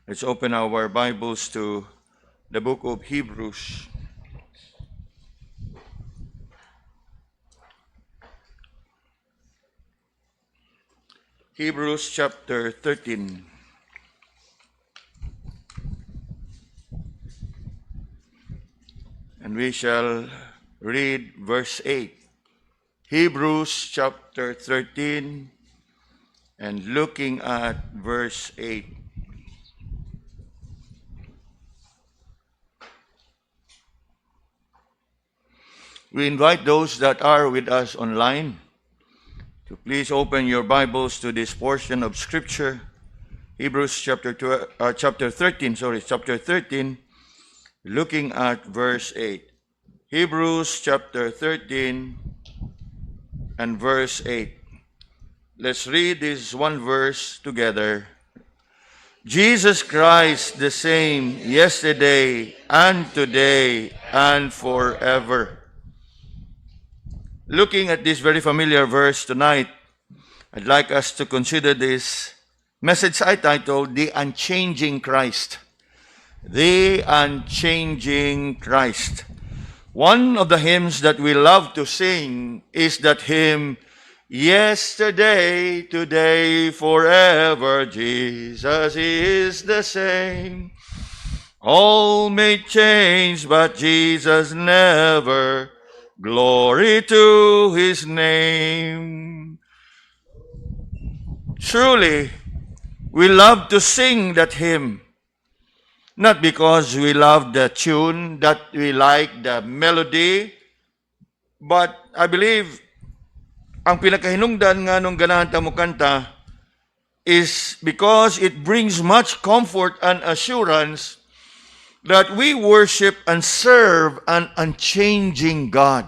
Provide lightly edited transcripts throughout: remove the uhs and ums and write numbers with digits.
Let's open our Bibles to the book of Hebrews. Hebrews chapter 13. And we shall read verse 8. Hebrews chapter 13 and looking at verse 8. We invite those that are with us online to please open your Bibles to this portion of Scripture, Hebrews chapter 13, looking at verse 8. Hebrews chapter 13 and verse 8. Let's read this one verse together. Jesus Christ the same yesterday and today and forever. Looking at this very familiar verse tonight, I'd like us to consider this message I titled, The Unchanging Christ. The Unchanging Christ. One of the hymns that we love to sing is that hymn, Yesterday, today, forever, Jesus is the same. All may change, but Jesus never. Glory to His name. Truly, we love to sing that hymn. Not because we love the tune, that we like the melody, but I believe ang pinakahinungdan nga nung ganahan ta mo kanta is because it brings much comfort and assurance that we worship and serve an unchanging God.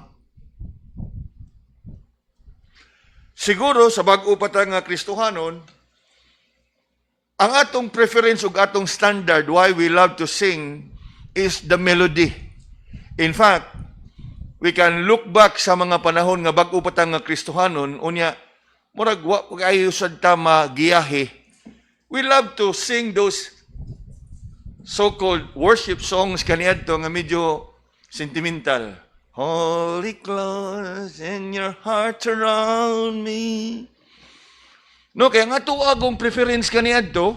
Siguro sa bag-o pa ta nga Kristohanon, ang atong preference ug atong standard why we love to sing is the melody. In fact, we can look back sa mga panahon nga bag-o pa ta nga Kristohanon, unya murag wa kayo sad ta magiyahe. We love to sing those so-called worship songs kaniadto nga medyo sentimental. Holy close in your heart around me. No, kaya nga tuagong preference kaniadto,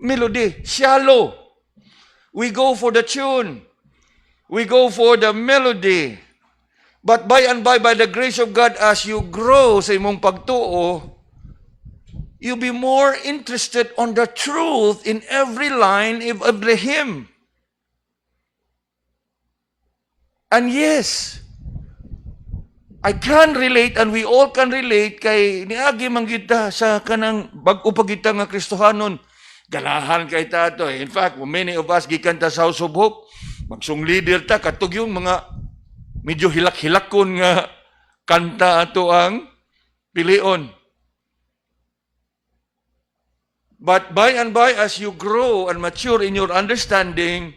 melody, shallow. We go for the tune. We go for the melody. But by and by the grace of God, as you grow sa imong pagtuo, you'll be more interested on the truth in every line of the hymn. And yes, I can relate and we all can relate kay niagi man kita sa kanang bag-o pa kita nga Kristohanon. Galahan kay tato. In fact, many of us gikan ta sa House of Hope, magsung leader ta katug yung mga medyo hilak-hilakon nga kanta ato ang pilion. But by and by, as you grow and mature in your understanding,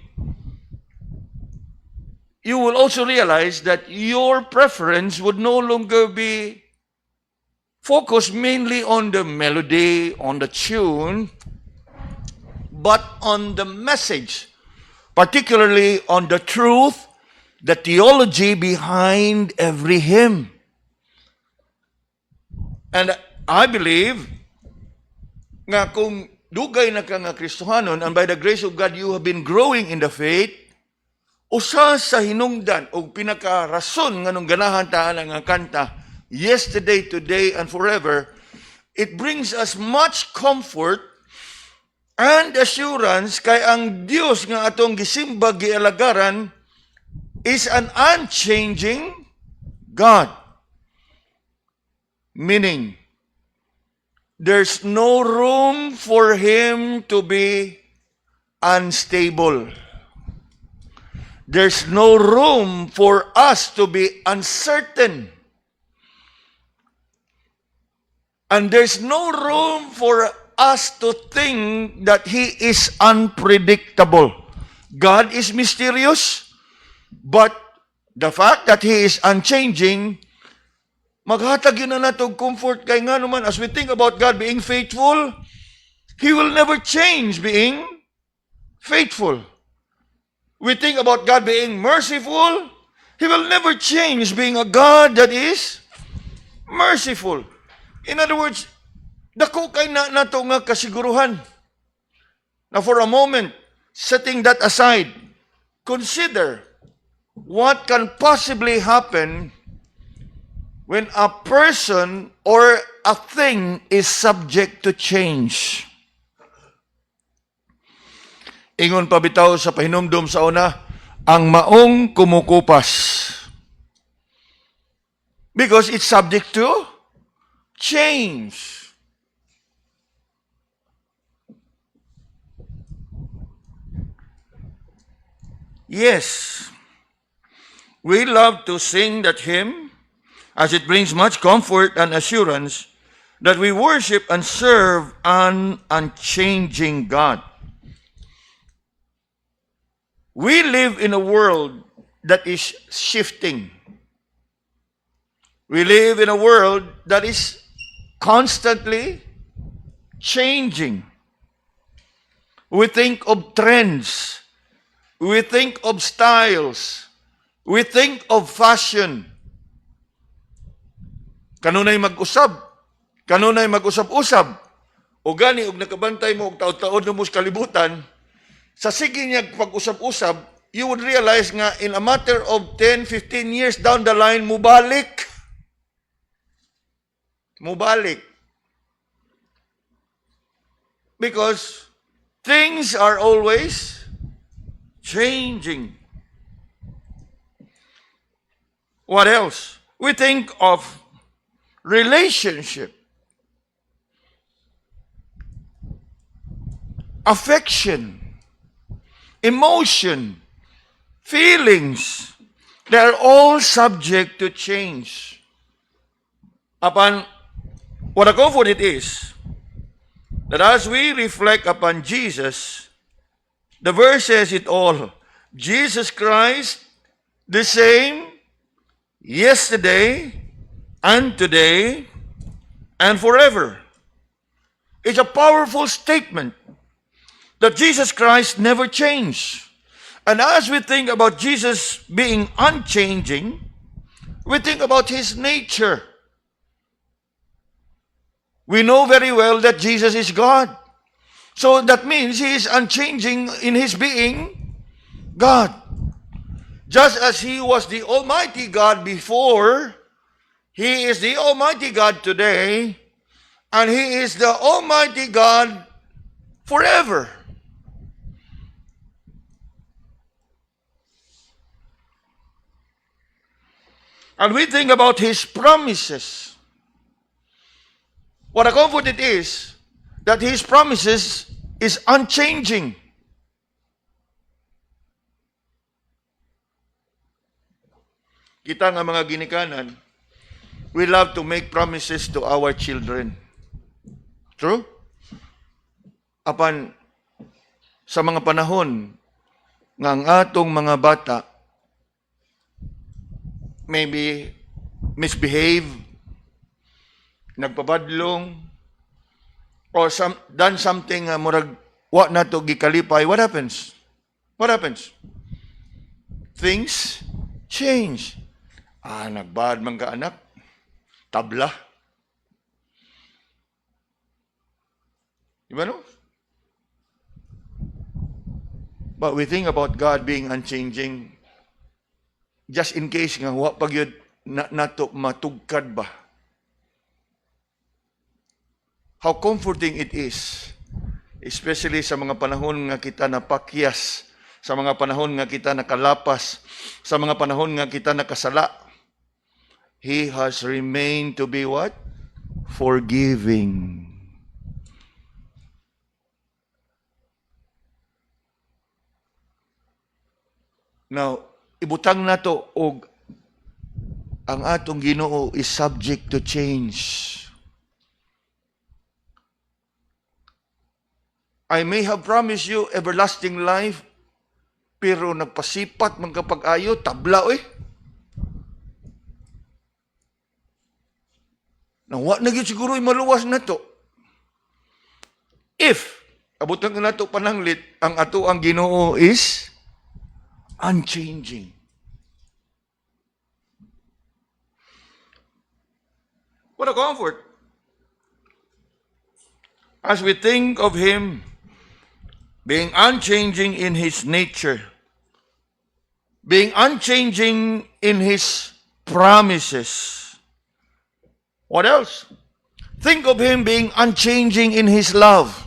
you will also realize that your preference would no longer be focused mainly on the melody, on the tune, but on the message, particularly on the truth, the theology behind every hymn. And I believe nga kung dugay na ka nga Kristohanon, and by the grace of God, you have been growing in the faith, usa sa hinungdan o pinakarason nga nung ganahan ta nga kanta, yesterday, today, and forever, it brings us much comfort and assurance kay ang Dios nga atong gisimba gialagaran is an unchanging God. Meaning, there's no room for Him to be unstable. There's no room for us to be uncertain. And there's no room for us to think that He is unpredictable. God is mysterious, but the fact that He is unchanging, maghatag yun na natong comfort kay nga naman, as we think about God being faithful, He will never change being faithful. We think about God being merciful. He will never change being a God that is merciful. In other words, dako kay nato nga kasiguruhan. Now for a moment, setting that aside, consider what can possibly happen when a person or a thing is subject to change. Ingon pabitaw sa pahinumdom sa una, ang maong kumukupas. Because it's subject to change. Yes, we love to sing that hymn as it brings much comfort and assurance that we worship and serve an unchanging God. We live in a world that is shifting. We live in a world that is constantly changing. We think of trends. We think of styles. We think of fashion. Kanunay mag-usab. Kanunay mag-usab-usab. O gani, og nakabantay mo, og taon-taon mo sa kalibutan, sa sige niya pag-usab-usab, you would realize nga in a matter of 10, 15 years down the line, mubalik. Mubalik. Because things are always changing. What else? We think of relationship, affection, emotion, feelings. They are all subject to change. Upon what a comfort it is that as we reflect upon Jesus, the verse says it all. Jesus Christ, the same yesterday and today and forever. It's a powerful statement that Jesus Christ never changed. And as we think about Jesus being unchanging, we think about his nature. We know very well that Jesus is God. So that means he is unchanging in his being God. Just as he was the Almighty God before, he is the Almighty God today, and he is the Almighty God forever. And we think about his promises. What a comfort it is that his promises is unchanging. Kita nga mga ginikanan, we love to make promises to our children. True? Apan sa mga panahon nga ang atong mga bata maybe misbehave, nagpabadlong, or done something murag wa na to gikalipay, what happens? What happens? Things change. Nagbad man ka anak, tabla. Diba no? But we think about God being unchanging, just in case nga wa pag yun nato matugkad ba. How comforting it is, especially sa mga panahon nga kita napakyas, sa mga panahon nga kita nakalapas, sa mga panahon nga kita nakasala. He has remained to be what? Forgiving. Now, ibutang nato og ang atong Ginoo is subject to change. I may have promised you everlasting life, pero nagpasipat man kapag ayo, tabla Nang wa na gyud siguro maluwas na to. If, abot ng nato pananglit, ang ato ang Ginoo is unchanging. What a comfort. As we think of Him being unchanging in His nature, being unchanging in His promises. What else? Think of Him being unchanging in His love.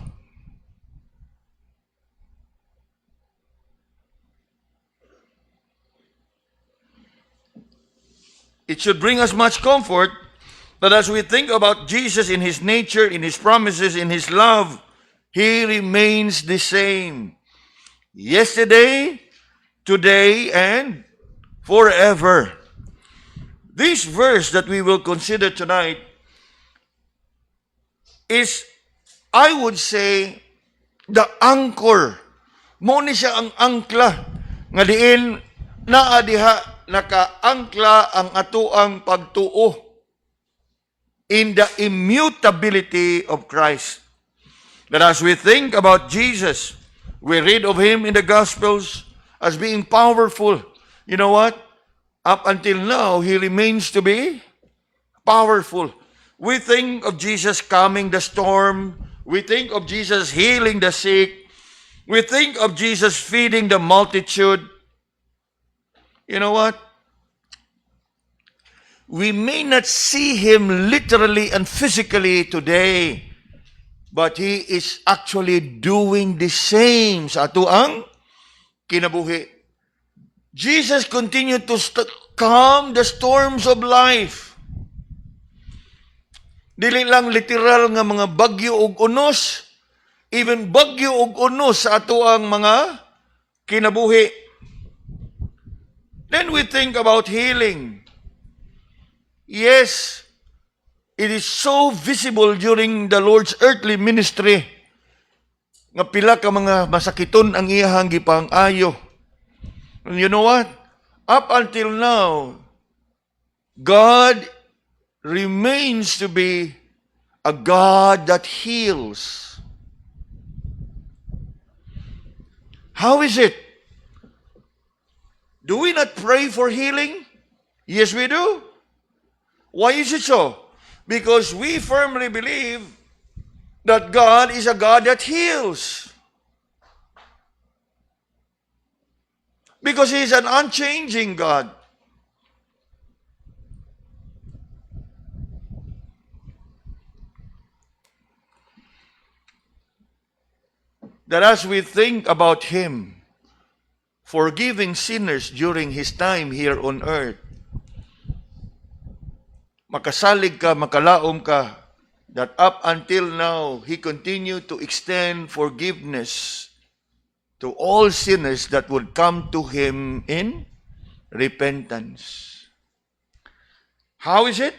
It should bring us much comfort that as we think about Jesus in His nature, in His promises, in His love, He remains the same. Yesterday, today, and forever. This verse that we will consider tonight is, I would say, the anchor. Mo ni siya ang angkla nga diin naa diha nakaangkla ang atuang pagtuo in the immutability of Christ. That as we think about Jesus, we read of Him in the Gospels as being powerful. You know what? Up until now, He remains to be powerful. We think of Jesus calming the storm. We think of Jesus healing the sick. We think of Jesus feeding the multitude. You know what? We may not see Him literally and physically today, but He is actually doing the same sa ato ang kinabuhi. Jesus continued to calm the storms of life. Dili lang literal nga mga bagyo ug unos, even bagyo ug unos sa ato ang mga kinabuhi. Then we think about healing. Yes, it is so visible during the Lord's earthly ministry nga pila ka mga masakiton ang iyahang gipang-ayo. And you know what? Up until now, God remains to be a God that heals. How is it? Do we not pray for healing? Yes, we do. Why is it so? Because we firmly believe that God is a God that heals. Because He is an unchanging God. That as we think about Him forgiving sinners during His time here on earth, makasalig ka, makalaom ka, that up until now, He continued to extend forgiveness to all sinners that would come to Him in repentance. How is it?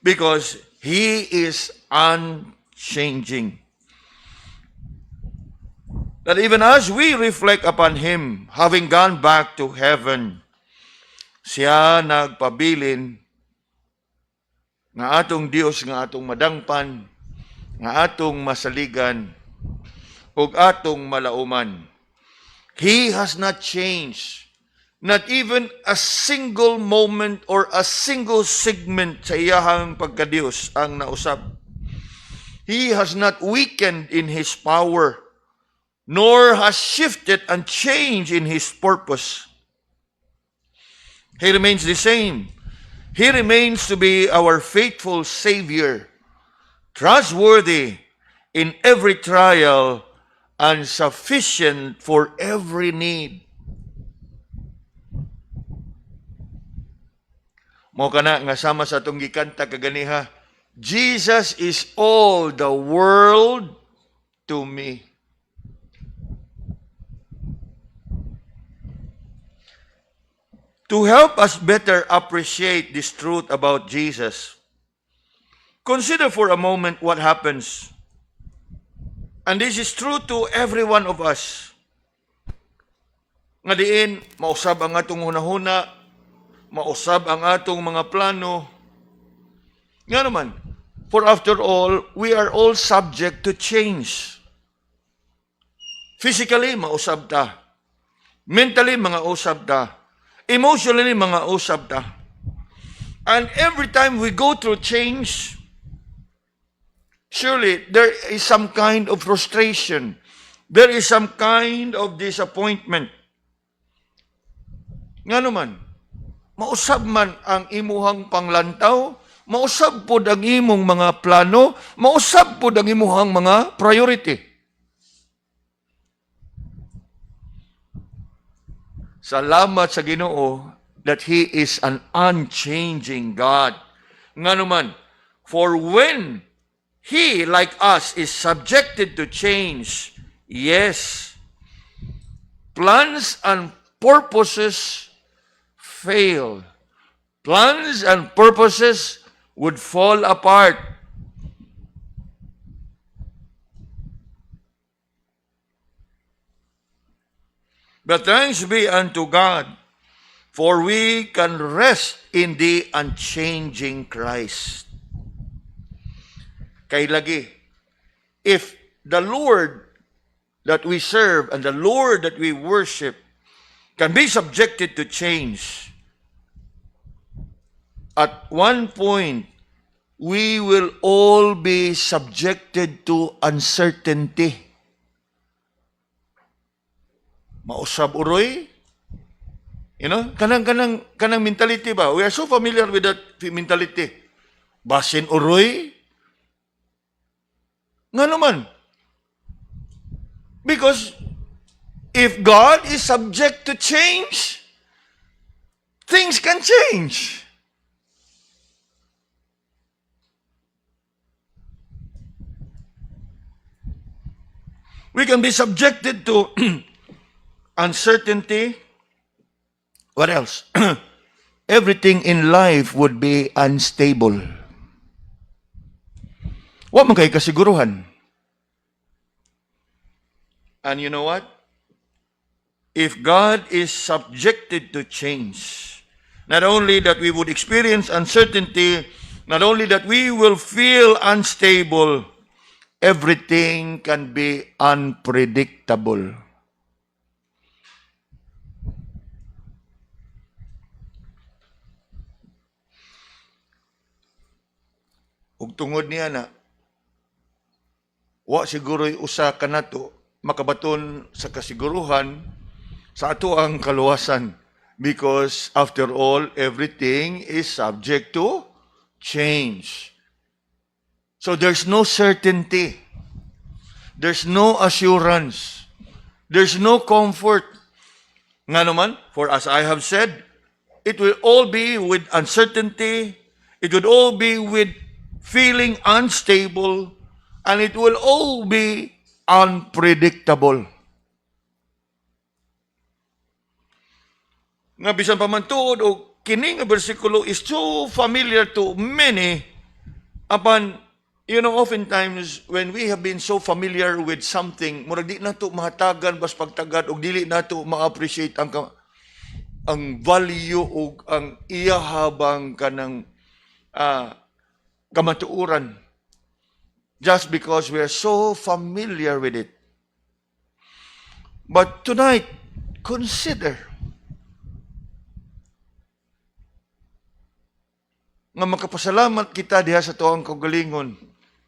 Because He is unchanging. That even as we reflect upon Him, having gone back to heaven, siya nagpabilin nga atong Dios, nga atong madangpan, nga atong masaligan, ug atong malauman. He has not changed. Not even a single moment or a single segment sa iyahang pagkadiyos ang nausab. He has not weakened in His power, nor has shifted and changed in His purpose. He remains the same. He remains to be our faithful Savior, trustworthy in every trial and sufficient for every need. Mo kana nga sama sa atong gikanta kaganiha, Jesus is all the world to me. To help us better appreciate this truth about Jesus, consider for a moment what happens. And this is true to every one of us. Nga diin, mausab ang atong hunahuna, mausab ang atong mga plano. Nga naman, for after all, we are all subject to change. Physically, mausab ta. Mentally, mga usab ta. Emotionally, mga usab ta. And every time we go through change, surely there is some kind of frustration. There is some kind of disappointment. Nga naman, mausab man ang imuhang panglantaw, mausab pod ang imong mga plano, mausab pod ang imuhang mga priority. Salamat sa Ginoo that He is an unchanging God. Nga naman, for when He, like us, is subjected to change, yes, plans and purposes fail. Plans and purposes would fall apart. But thanks be unto God, for we can rest in the unchanging Christ. Kay lagi, if the Lord that we serve and the Lord that we worship can be subjected to change, at one point, we will all be subjected to uncertainty. Mausab uroy. You know, kanang mentality ba? We are so familiar with that mentality. Basin uroy. Nga naman. Because if God is subject to change, things can change. We can be subjected to uncertainty. What else? Everything in life would be unstable. Wa man kay kasiguruhan. And you know what? If God is subjected to change, not only that we would experience uncertainty, not only that we will feel unstable, everything can be unpredictable. Ug tungod niya na, wa siguro'y usa ka nato makabaton sa kasiguruhan sa ato ang kaluwasan. Because after all, everything is subject to change. So there's no certainty. There's no assurance. There's no comfort. Nga naman, for as I have said, it will all be with uncertainty. It would all be with feeling unstable, and it will all be unpredictable. Nga bisan pa man tuod o kini nga bersikulo is so familiar to many upon, you know, oftentimes when we have been so familiar with something, murag di nato mahatagan bas pagtagad o dili nato ma-appreciate ang value o ang iyahabang kanang kamatuuran, just because we are so familiar with it. But tonight, consider nga makapasalamat kita diha sa tuwang kaugalingon.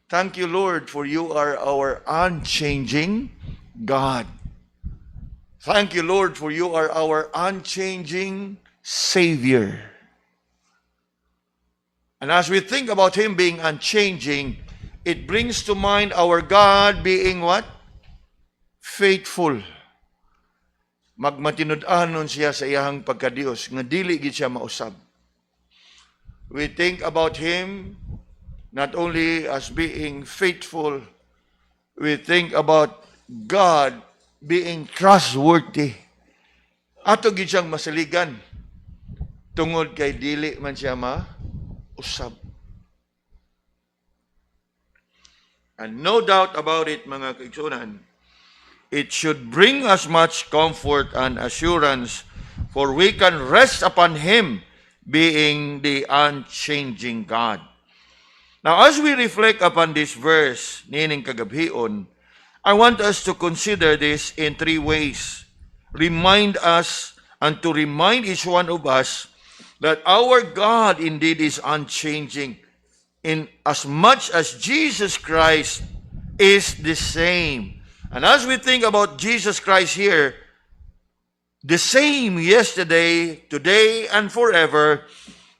Thank you, Lord, for you are our unchanging God. Thank you, Lord, for you are our unchanging Savior. And as we think about Him being unchanging, it brings to mind our God being what? Faithful. Magmatinud-anon siya sa iyahang pagkadios, nga dili gid siya mausab. We think about Him not only as being faithful, we think about God being trustworthy. Ato gid siyang masaligan tungod kay dili man siya usab. And no doubt about it, mga kaigsunan, it should bring us much comfort and assurance, for we can rest upon Him being the unchanging God. Now, as we reflect upon this verse, nining kagabhion, I want us to consider this in three ways. Remind us and to remind each one of us that our God indeed is unchanging in as much as Jesus Christ is the same. And as we think about Jesus Christ here, the same yesterday, today, and forever,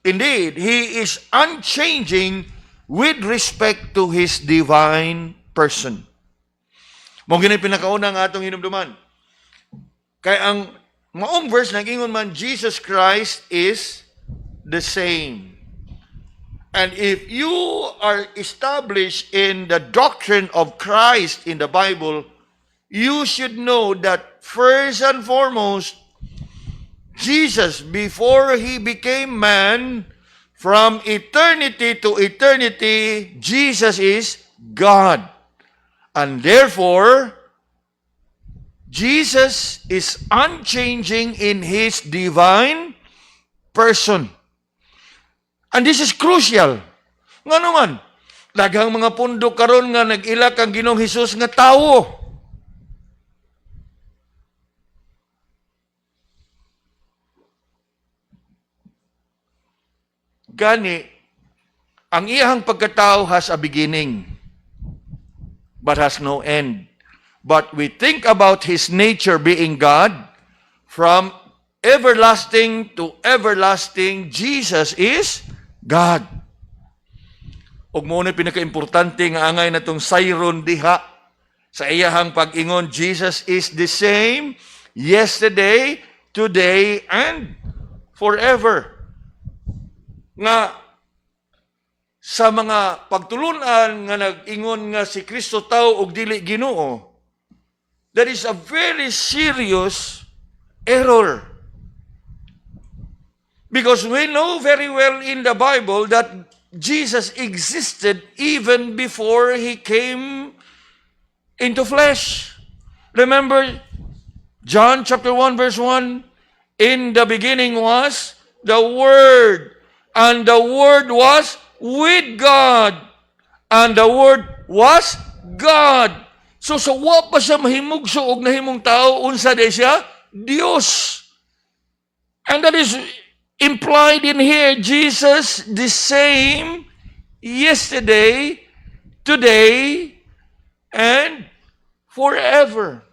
indeed, He is unchanging with respect to His divine person. Mao gini pinakauna nga atong hinumduman. Kay ang maong verse nag-ingon man, Jesus Christ is the same. And if you are established in the doctrine of Christ in the Bible, you should know that first and foremost, Jesus, before He became man, from eternity to eternity, Jesus is God. And therefore, Jesus is unchanging in His divine person. And this is crucial. Nga naman, daghang mga pundok karon nga nag-ila kang Ginoong Hesus nga tawo. Gani, ang iyang pagkatao has a beginning, but has no end. But we think about His nature being God, from everlasting to everlasting, Jesus is God. Ug mo na pinaka-importante nga angay natong sayron diha sa iyahang pag-ingon, Jesus is the same yesterday, today, and forever. Nga sa mga pagtulunan nga nag-ingon nga si Kristo tao og dili Ginoo, that is a very serious error. Because we know very well in the Bible that Jesus existed even before He came into flesh. Remember John chapter 1 verse 1, in the beginning was the Word, and the Word was with God, and the Word was God. So wa pa siya mahimugso og nahimong tao, unsa day siya? Dios. And that is implied in here, Jesus the same yesterday, today, and forever.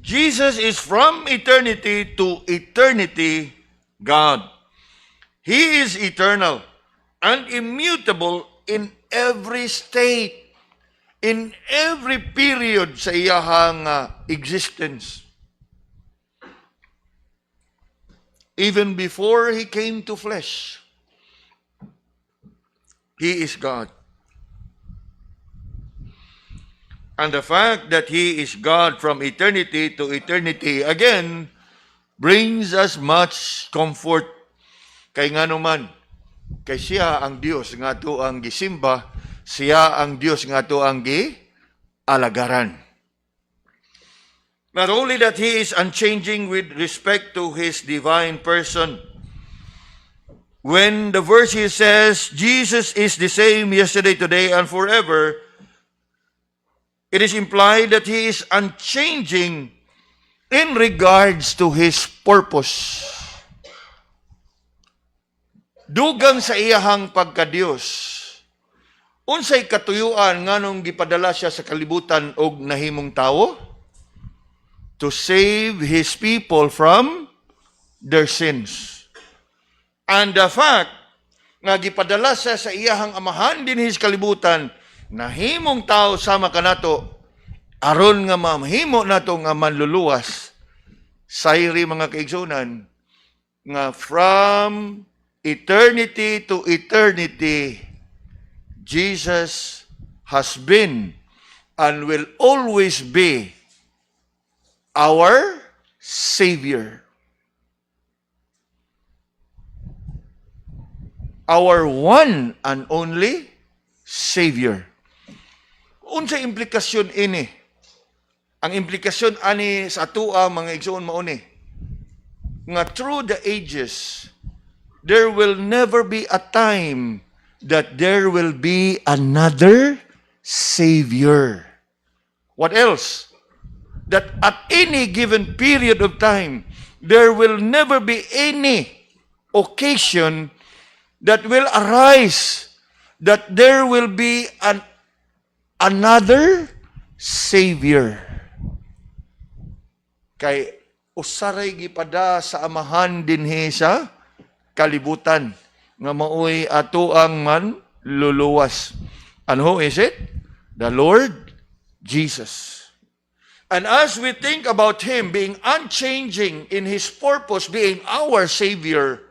Jesus is from eternity to eternity God. He is eternal and immutable in every state, in every period sa iyahang existence. Even before He came to flesh, He is God. And the fact that He is God from eternity to eternity, again, brings us much comfort. Kay nga naman, kay siya ang Diyos nga to ang gisimba, siya ang Diyos nga to ang gialagaran. Not only that He is unchanging with respect to His divine person. When the verse here says, Jesus is the same yesterday, today, and forever, it is implied that He is unchanging in regards to His purpose. Dugang sa iyahang pagka-Diyos, unsay katuyuan nganong gipadala siya sa kalibutan og nahimong tawo? To save His people from their sins. And the fact nga gipadala siya sa iyahang amahan din His kalibutan, nahimong tao sama kanato, aron nga mahimo nato nga manluluwas, sayri mga kaigsunan, nga from eternity to eternity, Jesus has been and will always be our Savior. Our one and only Savior. Unsa implikasyon ini? Ang implikasyon ani sa atua mga igsoon mao ni nga through the ages there will never be a time that there will be another Savior. What else? That at any given period of time, there will never be any occasion that will arise that there will be another Savior. Kay usaray gipada sa amahan dinhi sa kalibutan nga maoy ato ang man luluwas. And who is it? The Lord Jesus. And as we think about Him being unchanging in His purpose, being our Savior,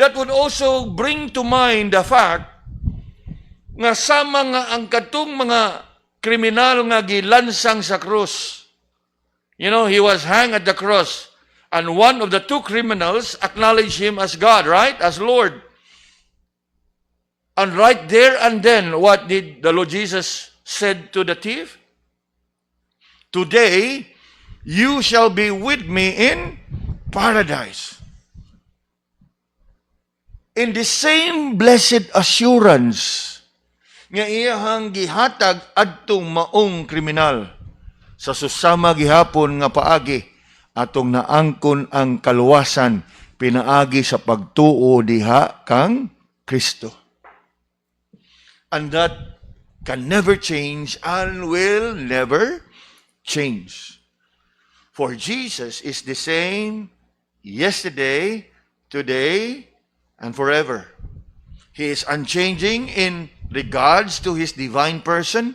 that would also bring to mind the fact nga sama nga ang katong mga kriminal nga gilansang sa krus. You know, He was hanged at the cross. And one of the two criminals acknowledged Him as God, right? As Lord. And right there and then, what did the Lord Jesus said to the thief? Today, you shall be with me in paradise. In the same blessed assurance nga iyahang gihatag adtong maong kriminal, sa susama gihapon nga paagi, atong naangkon ang kaluwasan, pinaagi sa pagtuo diha kang Kristo. And that can never change and will never change. For Jesus is the same yesterday, today, and forever. He is unchanging in regards to His divine person.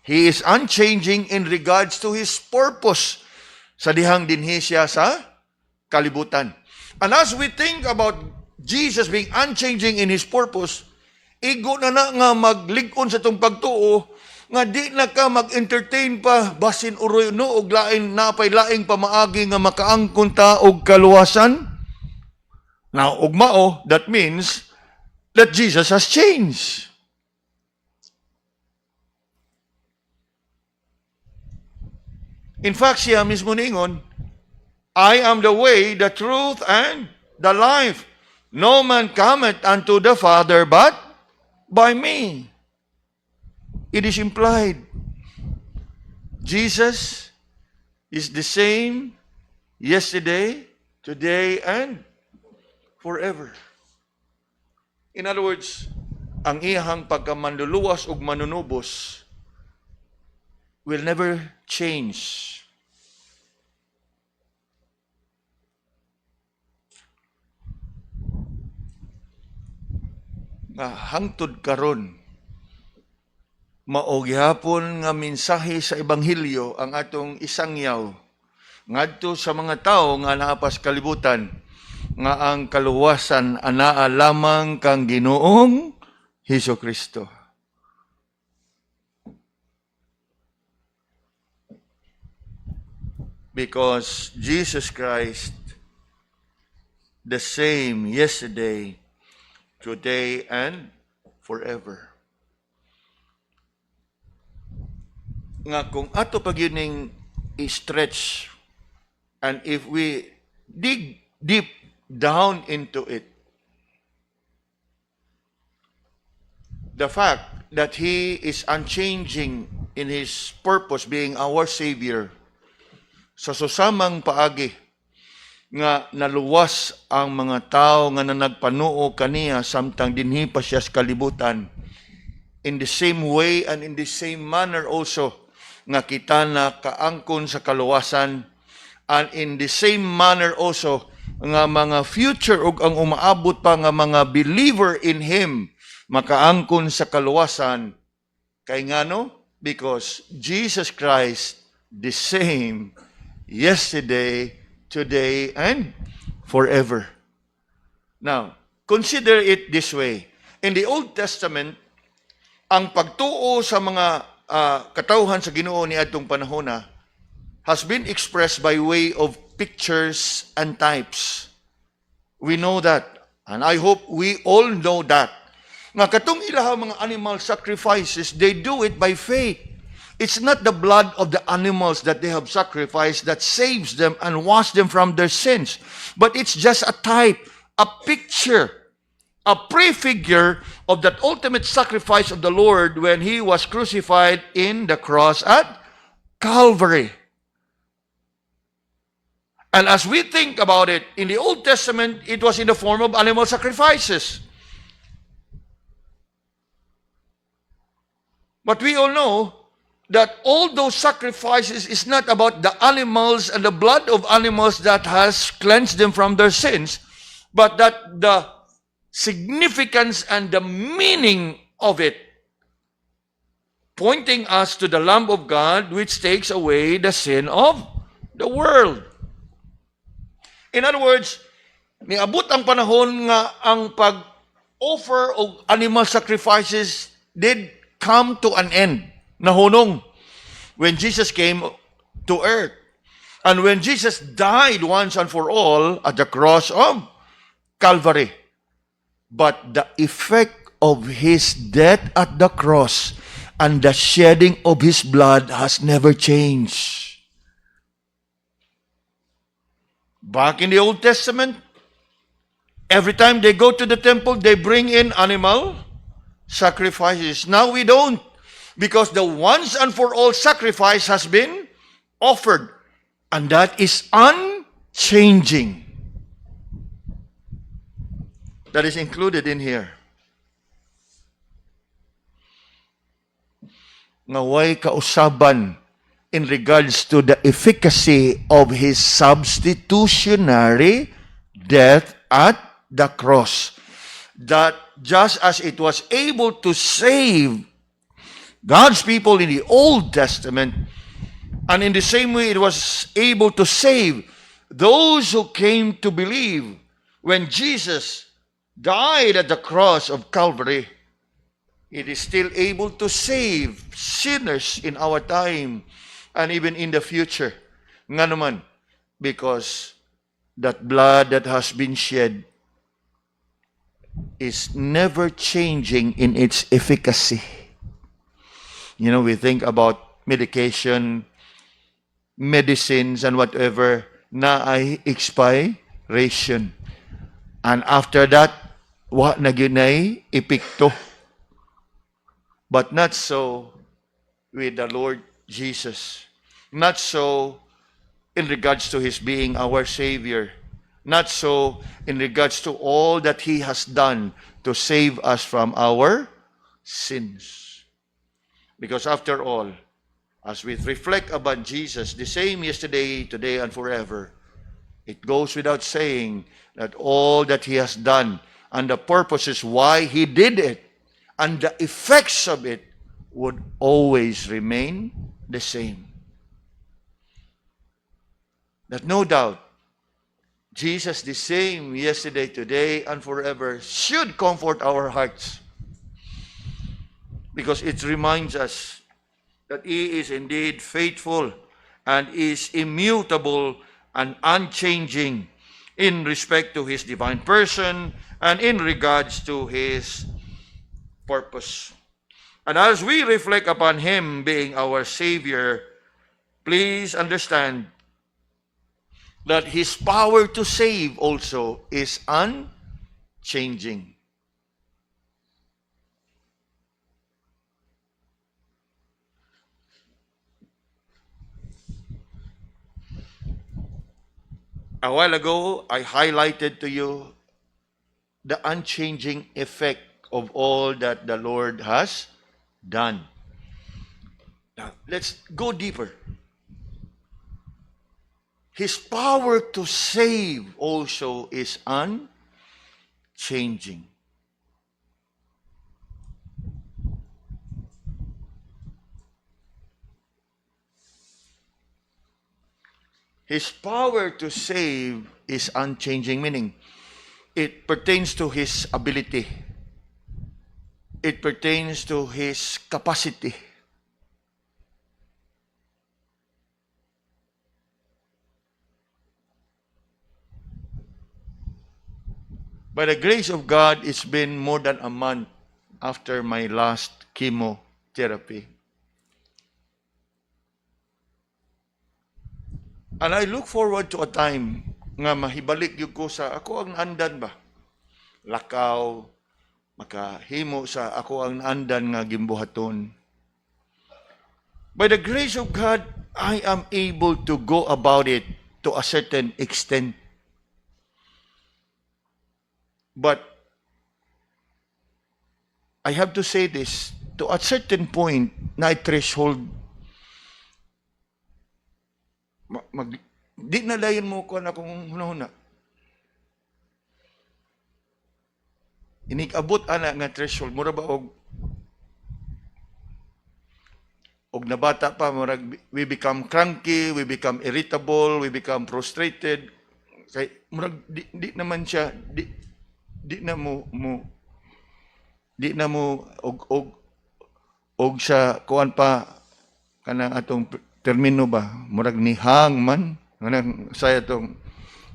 He is unchanging in regards to His purpose sa dihang dinhi siya sa kalibutan. And as we think about Jesus being unchanging in His purpose, igo na nga maglig-on sa itong pagtuo, nga di na ka mag-entertain pa, basin uroy no, og lain, napay laing pamaagi nga makaangkon ta og kaluwasan. Now, og mao, that means that Jesus has changed. In fact, siya mismo ningon, I am the way, the truth, and the life. No man cometh unto the Father but by me. It is implied. Jesus is the same yesterday, today, and forever. In other words, ang iyahang pagkamanluluwas ug manunubos will never change. Nga hangtod karon, mao gihapon nga mensahe sa ebanghelyo ang atong isangyaw ngadto sa mga tawo nga naa pa sa kalibutan nga ang kaluwasan anaa lamang kang Ginoong Hesukristo. Because Jesus Christ, the same yesterday, today, and forever. Nga kung ato pag yuning i-stretch, and if we dig deep down into it, the fact that He is unchanging in His purpose, being our Savior, sa susamang paagi nga naluwas ang mga tao nga nagpanuo kaniya samtang dinhi pa siya sa kalibutan. In the same way and in the same manner also nga kita na kaangkon sa kaluwasan, and in the same manner also nga mga future ug ang umaabot pa nga mga believer in Him makaangkon sa kaluwasan. Kay ngano? Because Jesus Christ the same yesterday, today, and forever. Now, consider it this way. In the Old Testament, ang pagtuo sa mga katawhan sa Ginoo ni adtong panahona has been expressed by way of pictures and types. We know that, and I hope we all know that. Nga katong ilahang mga animal sacrifices, they do it by faith. It's not the blood of the animals that they have sacrificed that saves them and washes them from their sins. But it's just a type, a picture a prefigure of that ultimate sacrifice of the Lord when He was crucified in the cross at Calvary. And as we think about it, in the Old Testament, it was in the form of animal sacrifices. But we all know that all those sacrifices is not about the animals and the blood of animals that has cleansed them from their sins, but that the significance and the meaning of it, pointing us to the Lamb of God which takes away the sin of the world. In other words, niabot ang panahon nga ang pag-offer of animal sacrifices did come to an end. Nahunong when Jesus came to earth. And when Jesus died once and for all at the cross of Calvary. But the effect of His death at the cross and the shedding of His blood has never changed. Back in the Old Testament, every time they go to the temple, they bring in animal sacrifices. Now we don't, because the once and for all sacrifice has been offered, and that is unchanging. That is included in here. Ngaway kausaban in regards to the efficacy of His substitutionary death at the cross. That just as it was able to save God's people in the Old Testament, and in the same way it was able to save those who came to believe when Jesus died at the cross of Calvary, it is still able to save sinners in our time and even in the future. Nga naman, because that blood that has been shed is never changing in its efficacy. You know, we think about medication, medicines, and whatever na ay expiration. And after that, wa na ginay epekto. But not so with the Lord Jesus. Not so in regards to His being our Savior. Not so in regards to all that He has done to save us from our sins. Because after all, as we reflect about Jesus, the same yesterday, today, and forever, it goes without saying that all that He has done and the purposes why He did it and the effects of it would always remain the same. That no doubt, Jesus the same yesterday, today, and forever should comfort our hearts. Because it reminds us that He is indeed faithful and is immutable and unchanging in respect to His divine person and in regards to His purpose. And as we reflect upon Him being our Savior, please understand that His power to save also is unchanging. A while ago, I highlighted to you the unchanging effect of all that the Lord has done. Now, let's go deeper. His power to save also is unchanging. His power to save is unchanging, meaning it pertains to His ability. It pertains to His capacity. By the grace of God, it's been more than a month after my last chemotherapy. And I look forward to a time nga mahibalik yung ko sa ako ang andan ba? Lakaw, makahimo sa ako ang andan nga gimbuhaton. By the grace of God, I am able to go about it to a certain extent. But I have to say this, to a certain point na threshold, di na dayon mo ko na kung hunahuna. Inig-abot ana nga threshold, mura ba og nabata pa, murag we become cranky, we become irritable, we become frustrated. Kay murag di naman siya di na mo og sa kuan pa kanang atong termino ba, murag ni hang man kanang saya tong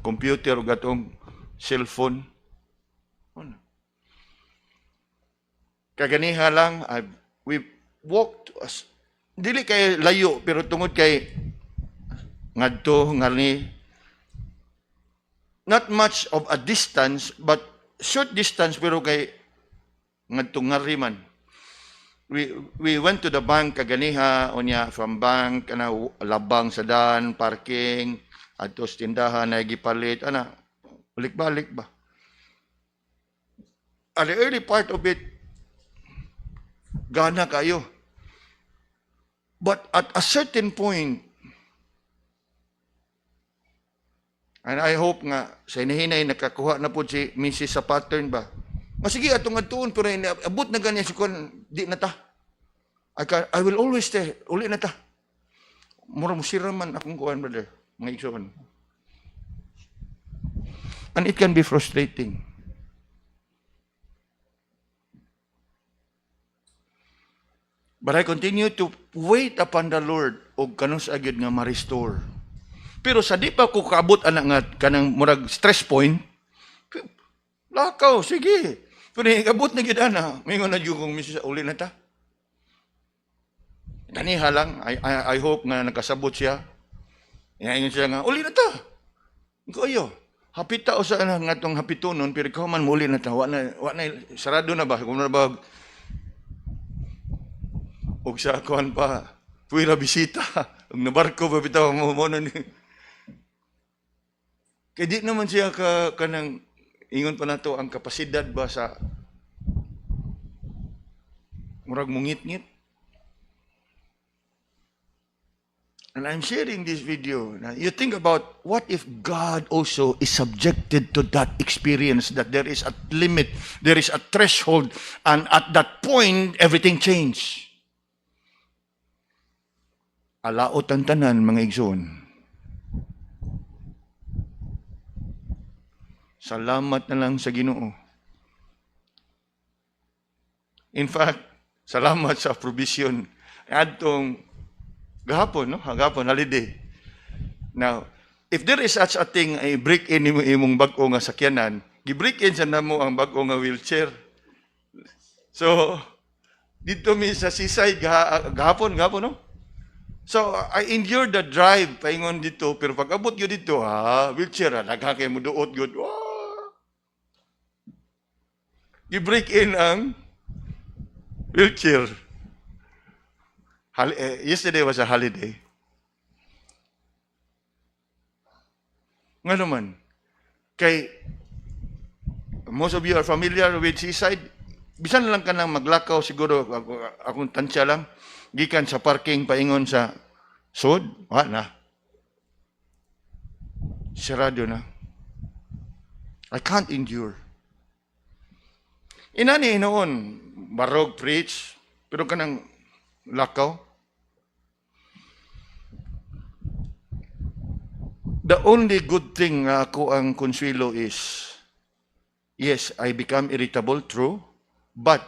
computer ug atong cellphone. Kaganiha lang, we walked, dili kay layo, pero tungod kay ngadto, ngani, not much of a distance, but short distance, pero kay ngadto ngari man. We went to the bank kaganiha, onya, from bank, labang sa daan, parking, adto sa tindahan, na gipalit, balik-balik ba? At the early part of it, gana kayo. But at a certain point, and I hope nga, sa hinahinay, nakakuha na po si Mrs. sa pattern ba? Sige, atong atuon, pero abot na ganyan si Kwan, di na ta. I will always stay, uli na ta. Mura mo siraman akong kuhan, brother, mga igsoon. And it can be frustrating. But I continue to wait upon the Lord o kanus agad nga ma-restore. Pero sa di pa ko kaabot anak nga kanang murag stress point, lakaw, sige. Pero abot na gid ana, mingon na jud kong Mrs. uli na ta. Ganiha lang, I hope nga nakasabot siya. Inaingon siya nga, uli na ta. Ikaw ayo. Hapita o sa nga tong hapitunon, pero ikaw man muli na ta. Wa na, sarado na ba? Kung na ba, og sa kuan pa, puwira bisita, og nabarko pa bitaw mo na ni. Kaya di naman siya kanang, ingon pa na to, ang kapasidad ba sa murag mungit-ngit. And I'm sharing this video. Now, you think about what if God also is subjected to that experience, that there is a limit, there is a threshold, and at that point, everything changed. Alaot ang tanan, mga igsoon. Salamat na lang sa Ginoo. In fact, salamat sa provision. Adtong gahapon, no? Gahapon, holiday. Now, if there is such a thing, ay break-in imong bag-o nga sakyanan, gi-break-in sa namo ang bag-o nga wheelchair. So, dito mi sa seaside, gahapon, no? So, I endured the drive, paingon dito, pero pag abot yun dito, wheelchair, nagkakay mo duot yun. I-break-in ang wheelchair. Yesterday was a holiday. Nga naman, kay, most of you are familiar with seaside, bisan lang ka nang maglakaw, siguro, akong tansya lang, gikan sa parking paingon sa sud, na. Sarado na. I can't endure. Inani noon, barog preach, pero kanang lakaw. The only good thing ako ang konsuelo is, yes, I become irritable, true, but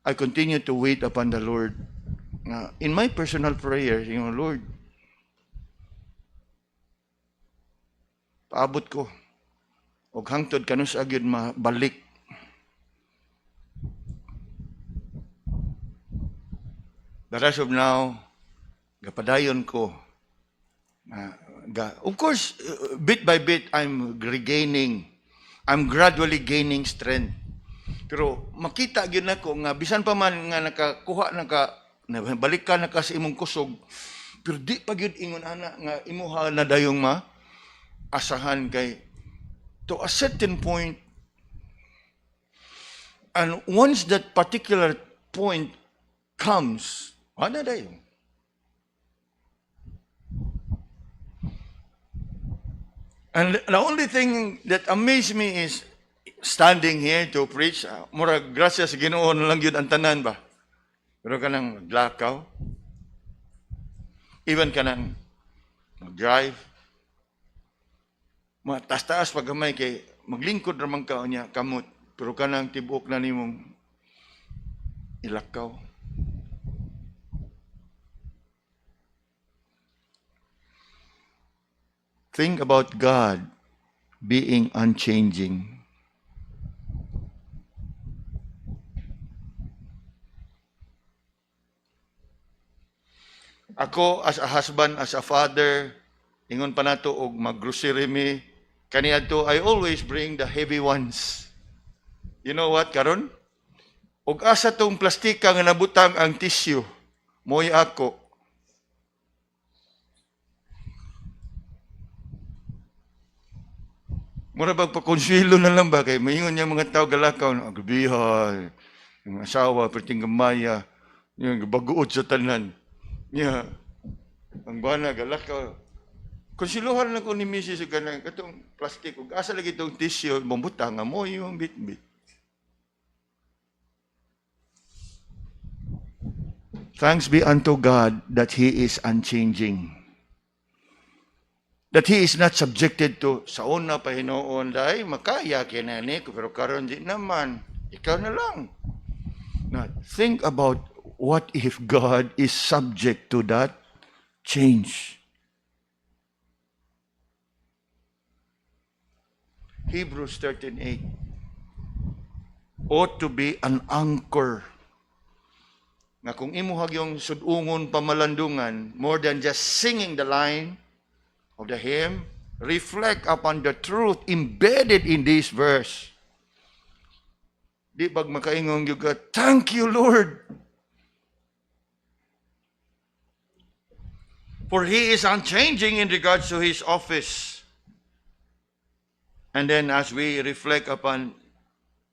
I continue to wait upon the Lord. In my personal prayer, Lord, paabot ko, o hangtod kanus agad mabalik. But as of now, gapadayon ko. Of course, bit by bit, I'm gradually gaining strength. Pero makita gyud nako nga bisan pa man nga nakakuha balik ka na ka sa imong kusog, pero di pa gyud ingon ana nga imuha na dayong asahan kay to a certain point, and once that particular point comes, ana dayon. And the only thing that amazed me is standing here to preach, murag grasya sa Ginoo na lang yun ang tanan ba? Pero kanang maglakaw, even kanang mag-drive, taas-taas pagkamay kay maglingkod ramang ka niya kamot, pero kanang tibok na nimong ilakaw. Think about God being unchanging. Ako, as a husband, as a father, ingon pa nato og mag-grocery mi, kaniadto, I always bring the heavy ones. You know what, karon? Og asa tong plastika nga nabutang ang tissue, mo'y ako. Mura bang pakonswilo na lang ba? Kaya maingon niya mga tao galakaw, agabihay, yung asawa, perting gamaya, yung baguod sa tanan. Niya, ang bana, galakaw. Konsiluhan na ko ni Mrs. Ganang, katong plastic, kung asa lagi itong tissue, mambuta nga mo yung bit-bit. Thanks be unto God that He is unchanging. That He is not subjected to, sa una pa hinoon, dahil makaya kinani ko, pero karon di naman, ikaw na lang. Now, think about what if God is subject to that change? Hebrews 13:8 ought to be an anchor. Nga kung imuhag yung sudungon pamalandungan, more than just singing the line of the hymn, reflect upon the truth embedded in this verse. Di pag makaingong yung thank you, Lord. For He is unchanging in regards to His office. And then as we reflect upon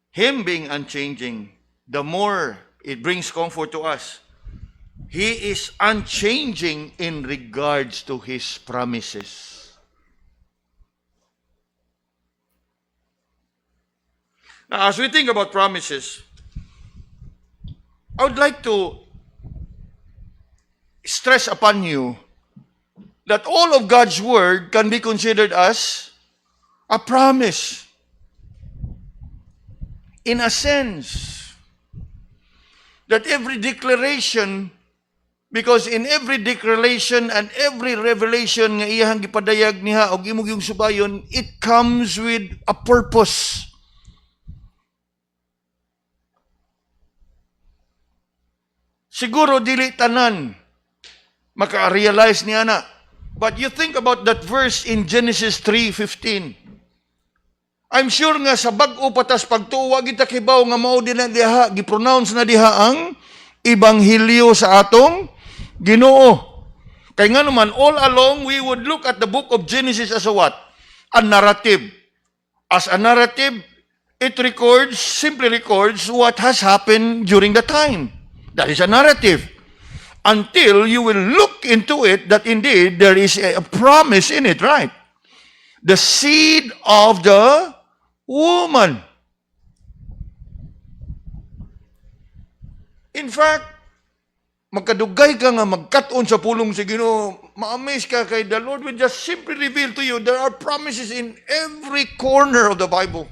Him being unchanging, the more it brings comfort to us. He is unchanging in regards to His promises. Now, as we think about promises, I would like to stress upon you that all of God's Word can be considered as a promise. In a sense, that every declaration, because in every declaration and every revelation nga iyang gipadayag niya og imong yung subayon, it comes with a purpose. Siguro dili tanan maka-realize niya na. But you think about that verse in Genesis 3:15. I'm sure nga sa bag-o patas pagtuwa kita kibaw nga mao din na diha gi-pronounce na diha ang ebanghelyo sa atong Ginoo. Kay nga naman all along we would look at the book of Genesis as a what? A narrative. As a narrative, it simply records what has happened during the time. That is a narrative. Until you will look into it that indeed there is a promise in it, right? The seed of the woman. In fact, magkadugay ka nga magkat-on sa pulong sa Ginoo, ma-amaze ka kay the Lord will just simply reveal to you there are promises in every corner of the Bible.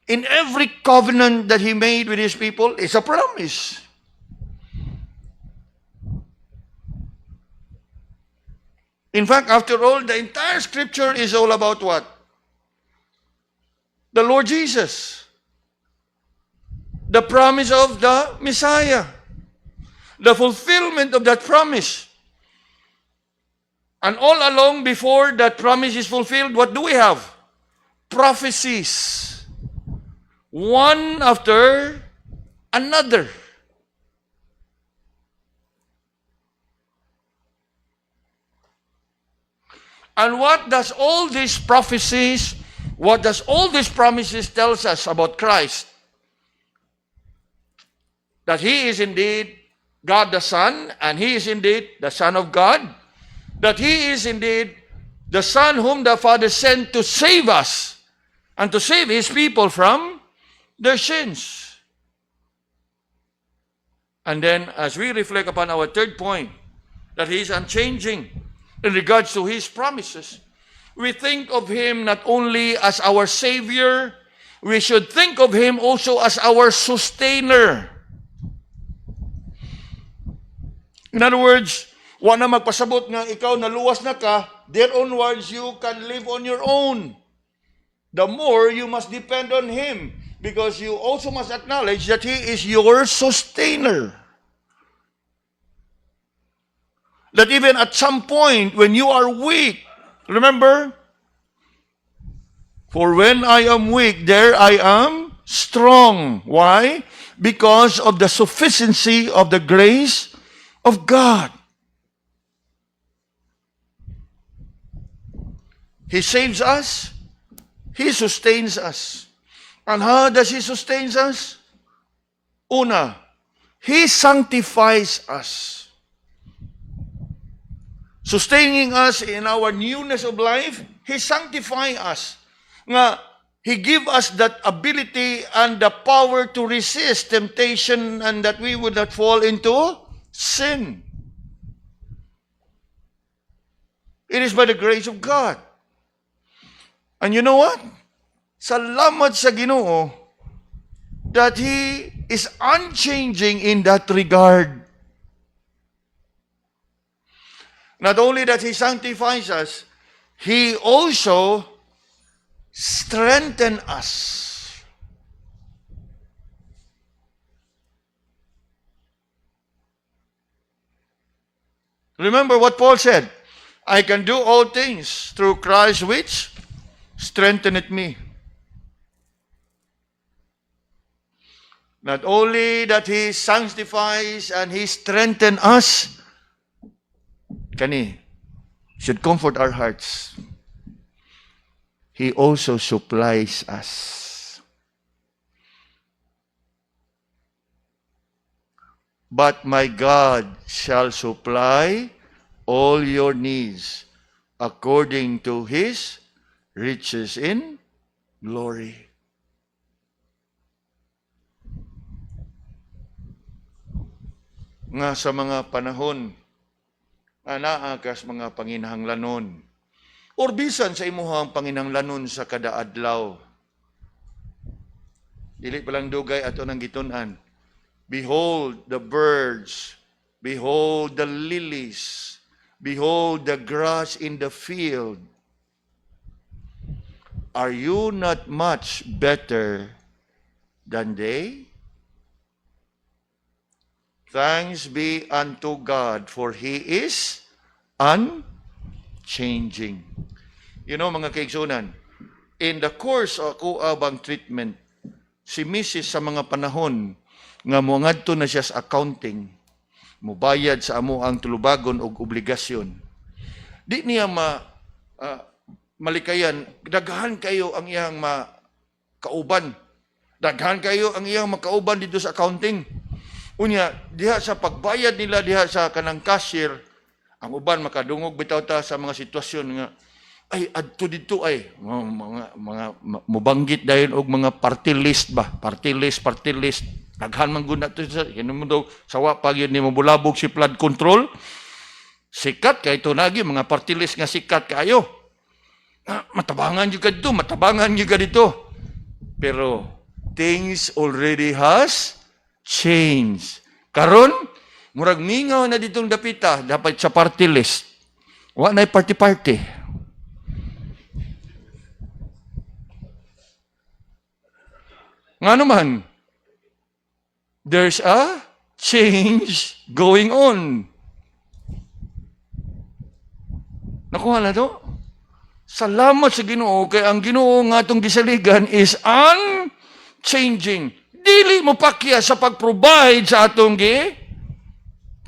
In every covenant that He made with His people is a promise. In fact, after all, the entire Scripture is all about what? The Lord Jesus. The promise of the Messiah. The fulfillment of that promise. And all along, before that promise is fulfilled, what do we have? Prophecies. One after another. And what does all these prophecies, what does all these promises tells us about Christ? That He is indeed God the Son, and He is indeed the Son of God. That He is indeed the Son whom the Father sent to save us and to save His people from their sins. And then, as we reflect upon our third point, that He is unchanging in regards to His promises, we think of Him not only as our Savior, we should think of Him also as our sustainer. In other words, wala na magpasabot nga ikaw naluwas na ka, there onwards you can live on your own. The more you must depend on Him, because you also must acknowledge that He is your sustainer. That even at some point when you are weak, remember, for when I am weak, there I am strong. Why? Because of the sufficiency of the grace of God. He saves us. He sustains us. And how does He sustain us? Una, He sanctifies us. Sustaining us in our newness of life, He sanctifies us. Nga, He give us that ability and the power to resist temptation and that we would not fall into sin. It is by the grace of God. And you know what? Salamat sa Ginoo that He is unchanging in that regard. Not only that He sanctifies us, He also strengthens us. Remember what Paul said, I can do all things through Christ which strengtheneth me. Not only that He sanctifies and He strengthens us, kani should comfort our hearts. He also supplies us. But my God shall supply all your needs according to His riches in glory. Nga sa mga panahon anaa kas mga panginahanglanon or bisan sa imuhang panginahanglanon sa kada adlaw. Dili pa lang dugay ato nang gitun-an. Behold the birds, behold the lilies, behold the grass in the field. Are you not much better than they? Thanks be unto God, for He is unchanging. You know, mga kaigsunan, in the course of kuabang treatment, si Mrs. sa mga panahon nga moangadto na siya sa accounting, mubayad sa amo ang tulubagon og obligasyon. Di niya malikayan, daghan kayo ang iyang makauban. Daghan kayo ang iyang makauban dito sa accounting. Unya, diha sa pagbayad nila, diha sa kanang cashier, ang uban makadungog bitaw ta sa mga sitwasyon nga, ay, adto dito ay, mga mubanggit dahil og mga party list ba? Party list. Daghan man guna to sa, mo daw, sawa pag yun ni mabulabog si flood control, sikat kay ito nagi, mga party list nga sikat kayo. Matabangan juga dito. Pero, things already has change. Karon, murag mingaw na ditong dapita, dapat sa party list. Wa na'y party-party. Nga naman, there's a change going on. Nakuha na to? Salamat sa Ginoo kay ang Ginoo nga atong gisaligan is unchanging. Dili mo pakya sa pag-provide sa atong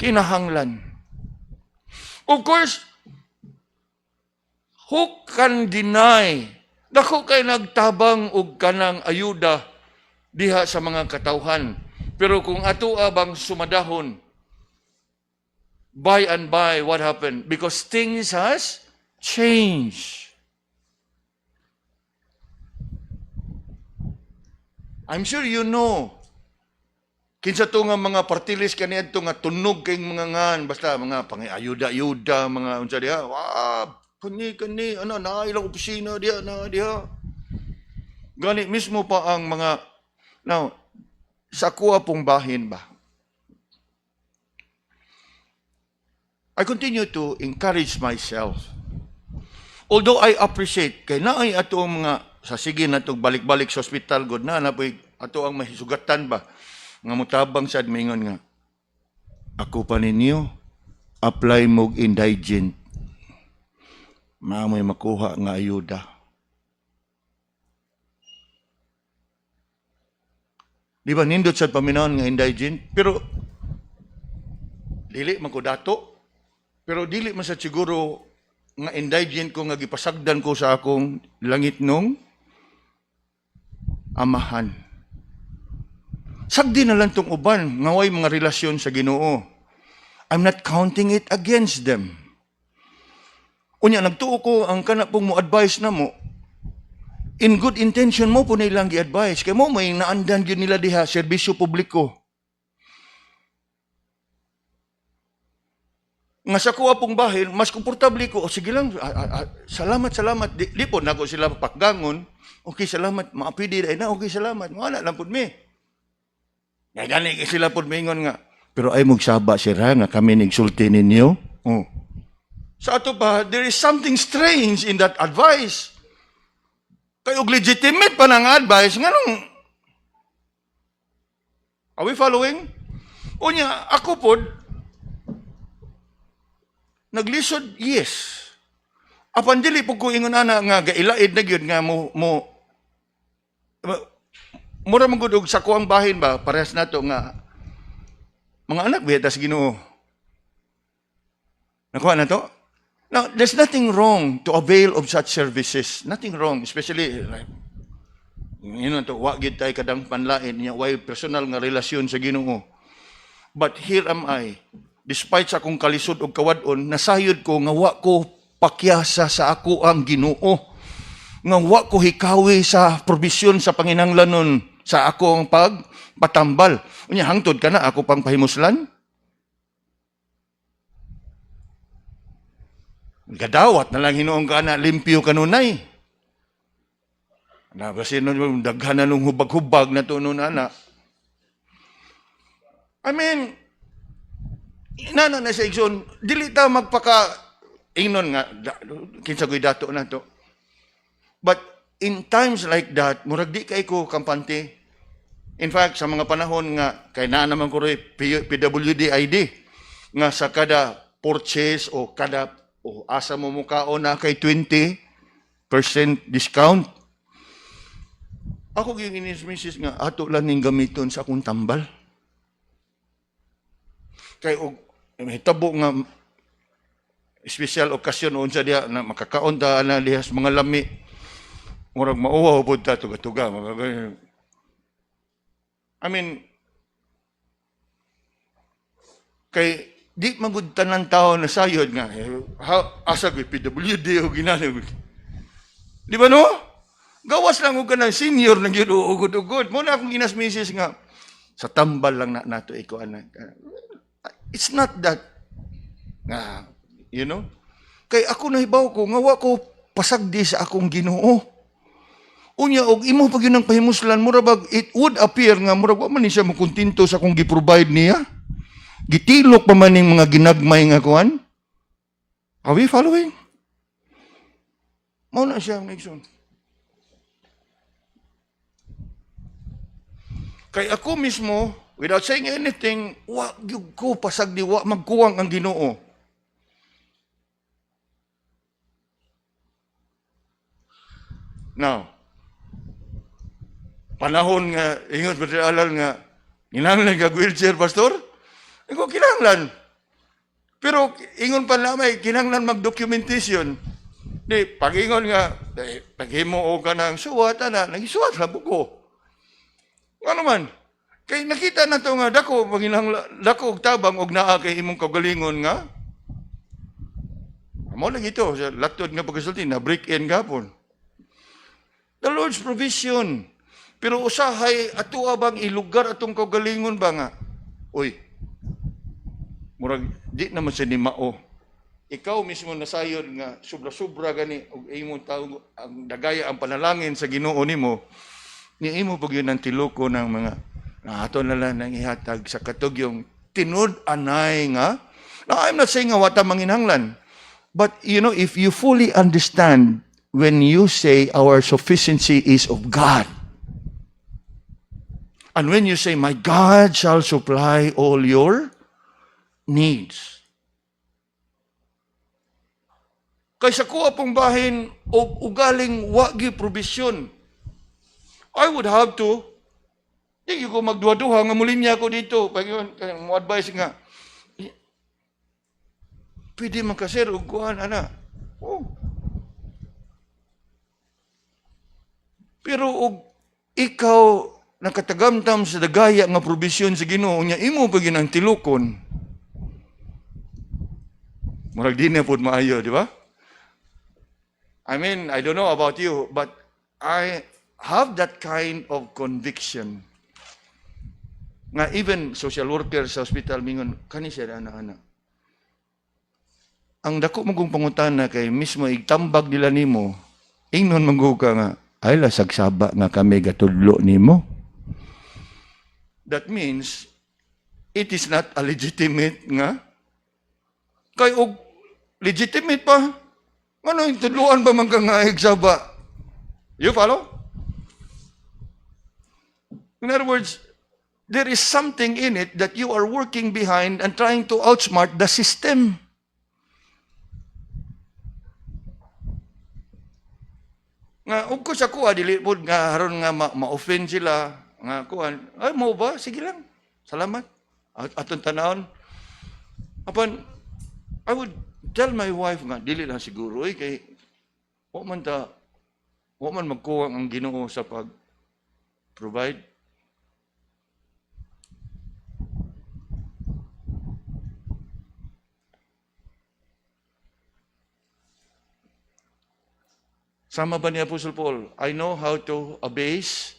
kinahanglan. Of course, who can deny? Dako kay nagtabang og kanang ayuda diha sa mga katawhan. Pero kung ato bang sumadahon, by and by, what happened? Because things has changed. I'm sure you know. Kinsa to nga mga partilis kaniya to nga tunog kay mga ngan, basta mga pang-ayuda-ayuda, mga unsa diha. Kani, na ilang opisina diha, na diha. Gani mismo pa ang mga, now, sa kuha pong bahin ba? I continue to encourage myself. Although I appreciate, kay naay ato ang mga, sa sige na itong balik-balik sa ospital, good na po ato ang mahisugatan ba? Nga mutabang sa admingon nga, ako pa ninyo, apply mo indigent. Maamoy makuha nga ayuda. Di ba, nindot sa paminahon nga indigent? Pero, dili man ko dato. Pero dili man sa siguro nga indigent ko nga gipasagdan ko sa akong langit nung amahan. Sagdi na lang tong uban, nga way mga relasyon sa Ginoo. I'm not counting it against them. Unya, nagtuo ko ang kana pong mo advice na mo, in good intention mo po nilang gi-advise. Kaya mo may naandan yun nila diha, serbisyo publiko. Nga sa kuha pong bahin, mas komportable ko, o sige lang, salamat. Di po na ko sila pakgangon, okay, salamat, maapidi ay na, okay, salamat, wala lang po mi. Gani sila po mingon nga, pero ay magsaba sira nga kami nagsulti ninyo. Oh. Sa ato pa, there is something strange in that advice. Kayong legitimate pa ng advice, nga nung, are we following? O niya, ako po, naglisod, yes. Apan dili po ko ingon ana nga gailaid na gyud nga mura man gud og sa kuang bahin ba parehas nato nga mga anak biya tas Ginoo. Nakuha na to? Now, there's nothing wrong to avail of such services. Nothing wrong, especially like to wa gyud tay kadang panlain niya way personal nga relasyon sa Ginoo. But here am I, despite sa akong kalisod o kawadon, nasayod ko nga wa ko pakyasa sa ako ang Ginoo. Nga wa ko hikawi sa probisyon sa panginahanglanon sa ako ang pagpatambal. Unya, hangtod ka na ako pang pahimuslan? Gadawat na lang hinuong ka na limpyo kanunay. Kasi daghan na nung hubag-hubag na to nun, anak. I mean, inana na sa igsoon, dili ta magpaka-ingnon nga, kinsa ko'y dato na to. But in times like that, murag di kay ko kampante. In fact, sa mga panahon nga, kay na naman ko rin PWD ID, nga sa kada purchase o kada asa mo mukhaon na kay 20% discount. Ako yung inismisis nga, ato lang ning gamiton sa akong tambal. Kay hitabo nga special okasyon unsa diha na makakaon ta na lihas mga lami. Murag mauwaw pud ta tuga-tuga. I mean, kay di magud tanan tawo na sayod nga asa ko PWD o ginano. Di ba no? Gawas lang og kanang senior nang gyud ugod-ugod. Mo na akong inasmisis nga sa tambal lang na nato iko anak. It's not that, you know? Kay ako nahibaw ko, nga wa ko pasagdi sa akong Ginoo. Unya, og imo pag yun ang pahimuslan, murabag, it would appear nga, murabag, man siya makuntinto sa akong giprovide niya. Gitilok pa man yung mga ginagmay nga kuhan. Are we following? Mauna siya, Nixon. Kay ako mismo, without saying anything, wa gyud ko pasagdi wa magkuwang ang Ginoo. Now, panahon nga, ingon Brother Alal nga, kinahanglan ka wheelchair, Pastor? Ikaw, kinahanglan. Pero ingon pa lamay, kinahanglan mag-documentation. Di, pag-ingon nga, paghimo o ka ng suwat, nagisuwat sa buko. Ano man, kay nakita na to nga, dako og tabang, og naa kay imong kagalingon nga, mo lang ito, sa latod nga pagkasulti, na break-in gapon. The Lord's provision. Pero usahay, ato bang ilugar atong kagalingon ba nga? Uy, murag, di naman siya ni Mao. Ikaw mismo nasayod nga, sobra-sobra gani, og imong tao, ang dagaya ang panalangin sa Ginoo nimo, ni imo pag yun ang tiloko ng mga, ato na lang nang ihatag sa katugyong tinud-anay nga. Now, I'm not saying nga wata manginhanglan, but you know, if you fully understand when you say our sufficiency is of God, and when you say, my God shall supply all your needs. Kaysa kuha pong bahin o ugaling wagi provision, I would have to, di ko magduha-duha, nga mulinya ko dito, pag yun, mo advice nga, pwede man ka sir, uguan, Oh. Pero ikaw, nakatagamtam sa dagaya nga provision sa Ginoo niya, imo pa ginang tilukon. Murag di na po maayo, di ba? I mean, I don't know about you, but I have that kind of conviction. Nga even social worker sa hospital, mingon, kani siya anak-anak. Ang dako magong pangutana kay mismo igtambag nila nimo, ingnon mangguka nga, ay lasagsaba nga kami gatudlo nimo. That means, it is not a legitimate nga. Kay og legitimate pa. Ano yung tudluan ba man ka nga igsaba? You follow? In other words, there is something in it that you are working behind and trying to outsmart the system. Nga, ug ko sa kuha, dili po nga haron nga ma-offend sila, nga kuhan, ay mo ba? Sige lang. Salamat. Atong tanawon. Apan, I would tell my wife nga, dili lang siguro, kay wa man magkuha ang Ginoo sa pag-provide. Sama ba ni Apostle Paul? I know how to abase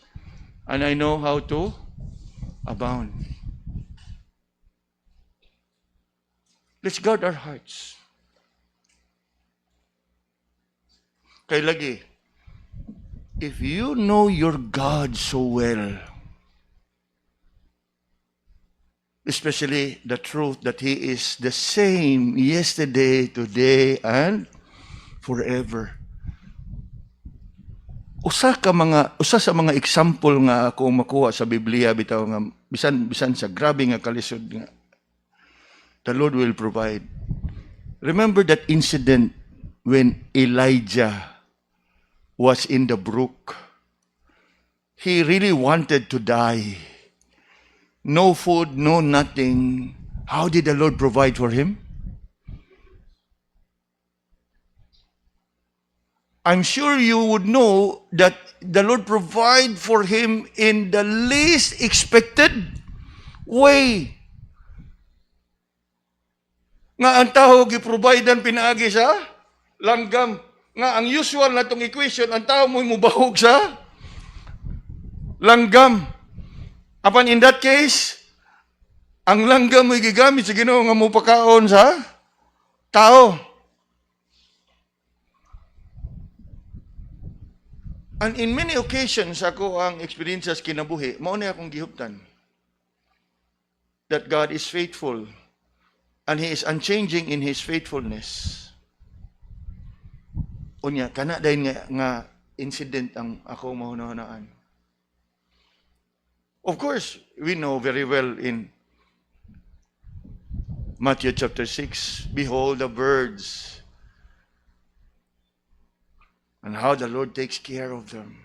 and I know how to abound. Let's guard our hearts. Kay lagi, if you know your God so well, especially the truth that He is the same yesterday, today, and forever. Usa sa mga example nga ako makuha sa Biblia bitaw nga bisan sa grabe nga kalisod nga the Lord will provide. Remember that incident when Elijah was in the brook. He really wanted to die. No food, no nothing. How did the Lord provide for him? I'm sure you would know that the Lord provide for him in the least expected way. Nga ang tao gi-providean pinaagi sa langgam. Nga ang usual na itong equation, ang tao mo mubahog sa langgam. Apan in that case, ang langgam mo gigamit sa Ginoo nga mo pakaon sa tao. And in many occasions, ako ang experiences kinabuhi, mao na akong gihuptan. That God is faithful and He is unchanging in His faithfulness. Unya, kana dahin nga incident ang ako mahunahunaan. Of course, we know very well in Matthew chapter 6, behold the birds. and how the Lord takes care of them.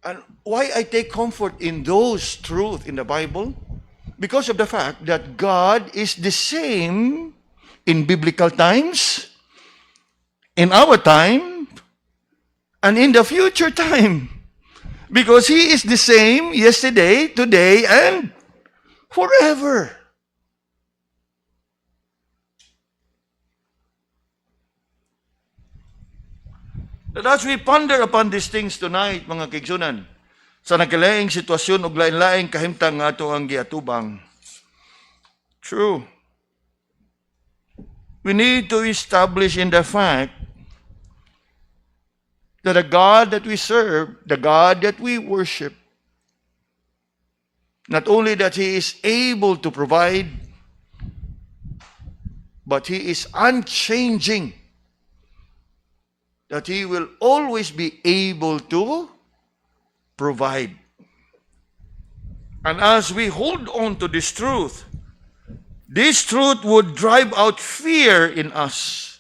And why I take comfort in those truths in the Bible? Because of the fact that God is the same in biblical times, in our time, and in the future time. Because He is the same yesterday, today, and forever. And as we ponder upon these things tonight, mga kaigsunan, sa nagkalaing sitwasyon o lain-laing kahimtang nga ito ang giatubang, true, we need to establish in the fact that the God that we serve, the God that we worship, not only that He is able to provide, but He is unchanging. That He will always be able to provide. And as we hold on to this truth would drive out fear in us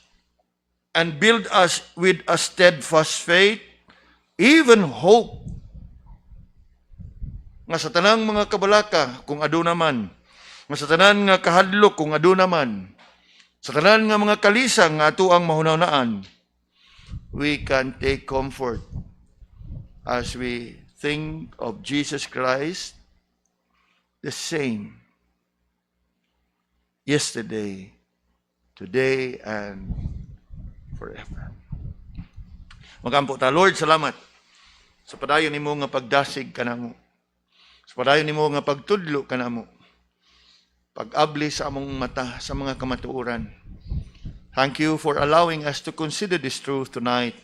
and build us with a steadfast faith, even hope. Nga sa tanang mga kabalaka, kung ado naman, nga sa tanan nga kahadlok, kung ado naman, sa tanan nga mga kalisang nga ato ang mahunawnaan, we can take comfort as we think of Jesus Christ, the same yesterday, today, and forever. Magampo ta, Lord, salamat sa padayon nimo nga pagdasig kanamo. Sa padayon nimo nga pagtudlo kanamo. Pag-abli sa among mata sa mga kamatuoran. Thank you for allowing us to consider this truth tonight,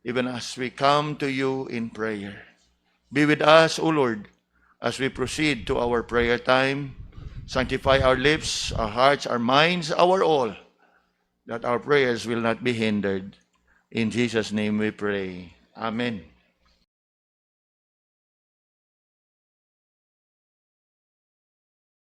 even as we come to you in prayer. Be with us, O Lord, as we proceed to our prayer time. Sanctify our lips, our hearts, our minds, our all, that our prayers will not be hindered. In Jesus' name we pray. Amen.